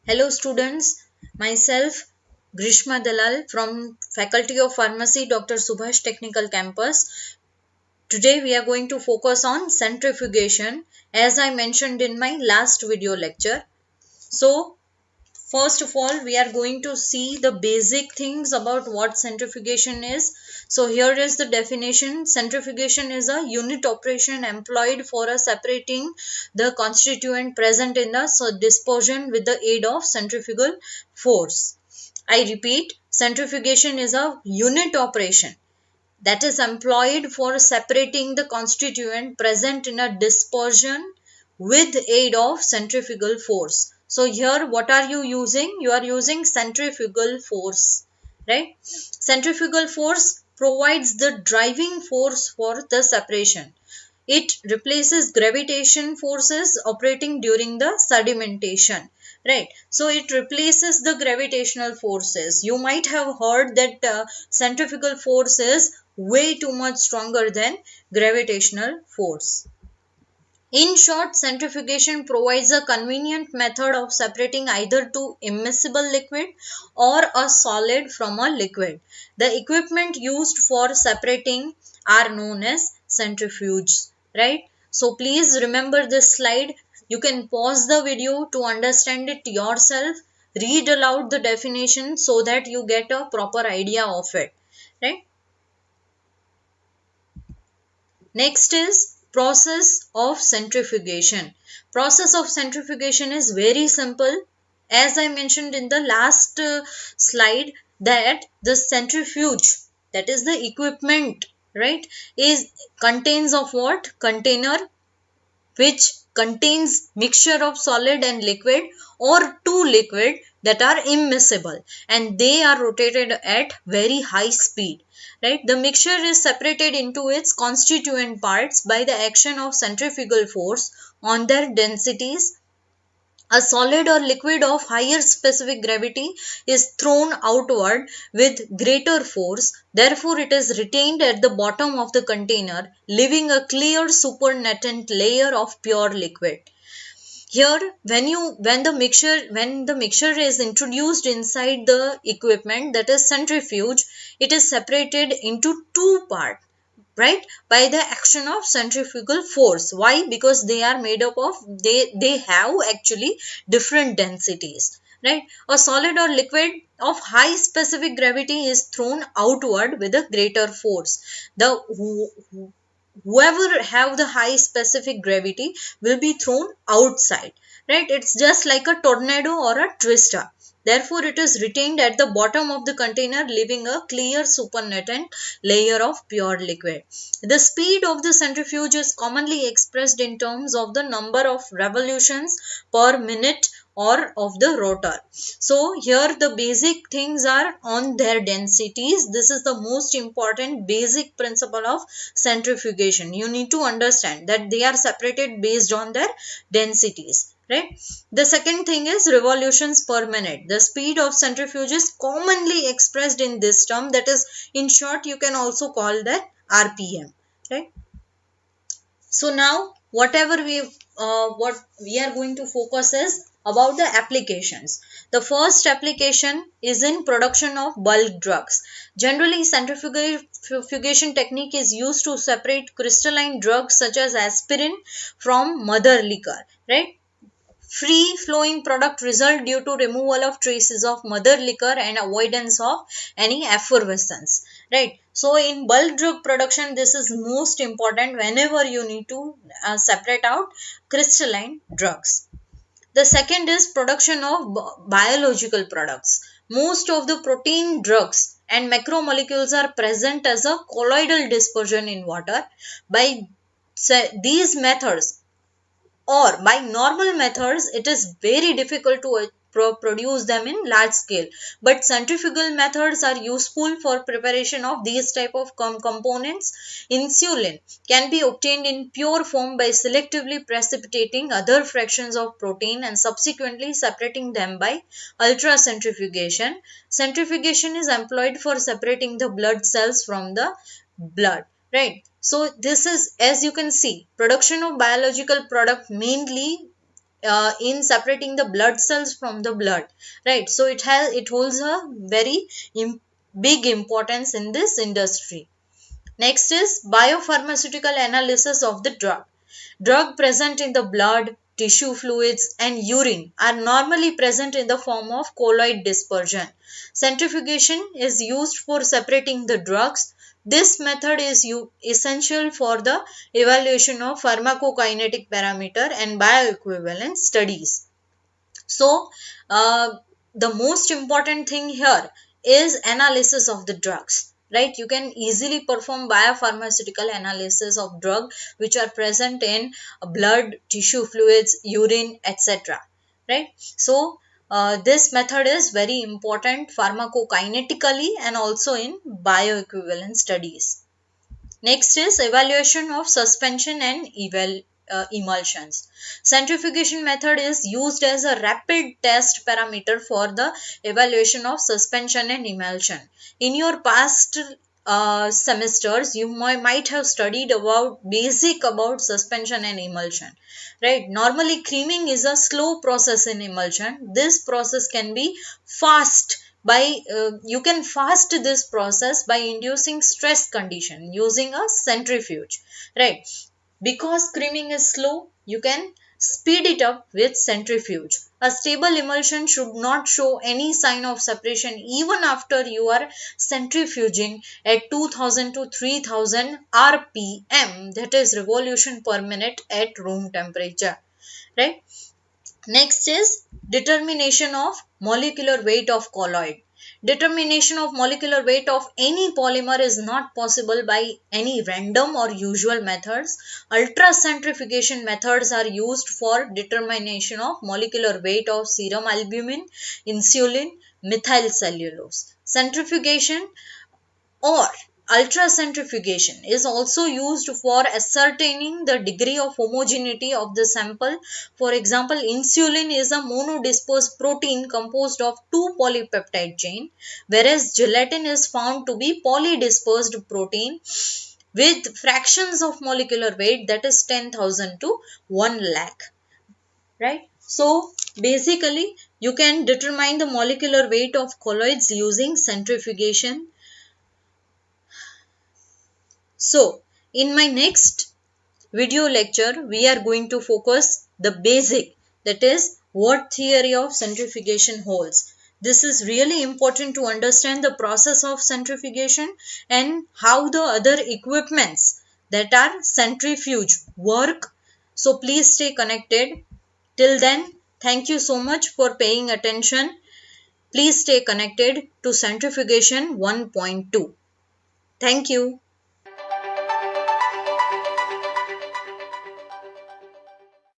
Hello students, myself Grishma Dalal from Faculty of Pharmacy Dr. Subhash Technical Campus. Today we are going to focus on centrifugation as I mentioned in my last video lecture. So first of all, we are going to see the basic things about what centrifugation is. So here is the definition. Centrifugation is a unit operation employed for separating the constituent present in the dispersion with the aid of centrifugal force. I repeat, centrifugation is a unit operation that is employed for separating the constituent present in a dispersion with aid of centrifugal force. So here what are you using? You are using centrifugal force, right? Centrifugal force provides the driving force for the separation. It replaces gravitation forces operating during the sedimentation, right? So it replaces the gravitational forces. You might have heard that centrifugal force is way too much stronger than gravitational force. In short, centrifugation provides a convenient method of separating either two immiscible liquid or a solid from a liquid. The equipment used for separating are known as centrifuges, right? So please remember this slide. You can pause the video to understand it yourself. Read aloud the definition so that you get a proper idea of it, right? Next is process of centrifugation. Process of centrifugation is very simple. As I mentioned in the last slide, that the centrifuge, that is the equipment, right, is contains of what? Container which contains mixture of solid and liquid or two liquid that are immiscible, and they are rotated at very high speed, right? The mixture is separated into its constituent parts by the action of centrifugal force on their densities. A solid or liquid of higher specific gravity is thrown outward with greater force. Therefore, it is retained at the bottom of the container, leaving a clear supernatant layer of pure liquid. Here, when the mixture is introduced inside the equipment, that is centrifuge, it is separated into two parts, right, by the action of centrifugal force. Why? Because they are made up of, they have actually different densities, right? A solid or liquid of high specific gravity is thrown outward with a greater force. Whoever have the high specific gravity will be thrown outside, right? It's just like a tornado or a twister. Therefore, it is retained at the bottom of the container, leaving a clear supernatant layer of pure liquid. The speed of the centrifuge is commonly expressed in terms of the number of revolutions per minute or of the rotor. So here the basic things are on their densities. This is the most important basic principle of centrifugation. You need to understand that they are separated based on their densities, right? The second thing is revolutions per minute. The speed of centrifuge is commonly expressed in this term, that is, in short, you can also call that RPM, right? So now what we are going to focus is about the applications. The first application is in production of bulk drugs. Generally, centrifugation technique is used to separate crystalline drugs such as aspirin from mother liquor, right? Free flowing product result due to removal of traces of mother liquor and avoidance of any effervescence, right? So in bulk drug production, this is most important whenever you need to separate out crystalline drugs. The second is production of biological products. Most of the protein drugs and macromolecules are present as a colloidal dispersion in water. By these methods, or by normal methods, it is very difficult to produce them in large scale, but centrifugal methods are useful for preparation of these type of components. Insulin can be obtained in pure form by selectively precipitating other fractions of protein and subsequently separating them by ultracentrifugation. Centrifugation is employed for separating the blood cells from the blood, right? So this is, as you can see, production of biological product mainly in separating the blood cells from the blood, right? So it holds a very big importance in this industry. Next is biopharmaceutical analysis of the drug. Drug present in the blood, tissue fluids and urine are normally present in the form of colloid dispersion. Centrifugation is used for separating the drugs. This method is essential for the evaluation of pharmacokinetic parameter and bioequivalence studies. So, the most important thing here is analysis of the drugs, right? You can easily perform biopharmaceutical analysis of drug which are present in blood, tissue fluids, urine, etc. Right? So, this method is very important pharmacokinetically and also in bioequivalence studies. Next is evaluation of suspension and emulsions. Centrifugation method is used as a rapid test parameter for the evaluation of suspension and emulsion. In your past semesters, you might have studied about basic about suspension and emulsion, right? Normally, creaming is a slow process in emulsion. This process can be fast by you can fast this process by inducing stress condition using a centrifuge, right? Because creaming is slow, you can speed it up with centrifuge. A stable emulsion should not show any sign of separation even after you are centrifuging at 2000 to 3000 rpm, that is revolution per minute at room temperature, right? Next is determination of molecular weight of colloid. Determination of molecular weight of any polymer is not possible by any random or usual methods. Ultracentrifugation methods are used for determination of molecular weight of serum albumin, insulin, methyl cellulose. Centrifugation or ultracentrifugation is also used for ascertaining the degree of homogeneity of the sample. For example, insulin is a monodispersed protein composed of two polypeptide chain, whereas gelatin is found to be polydispersed protein with fractions of molecular weight, that is 10,000 to 1 lakh, right? So basically you can determine the molecular weight of colloids using centrifugation. So, in my next video lecture, we are going to focus the basic, that is what theory of centrifugation holds. This is really important to understand the process of centrifugation and how the other equipments that are centrifuge work. So, please stay connected. Till then, thank you so much for paying attention. Please stay connected to Centrifugation 1.2. Thank you.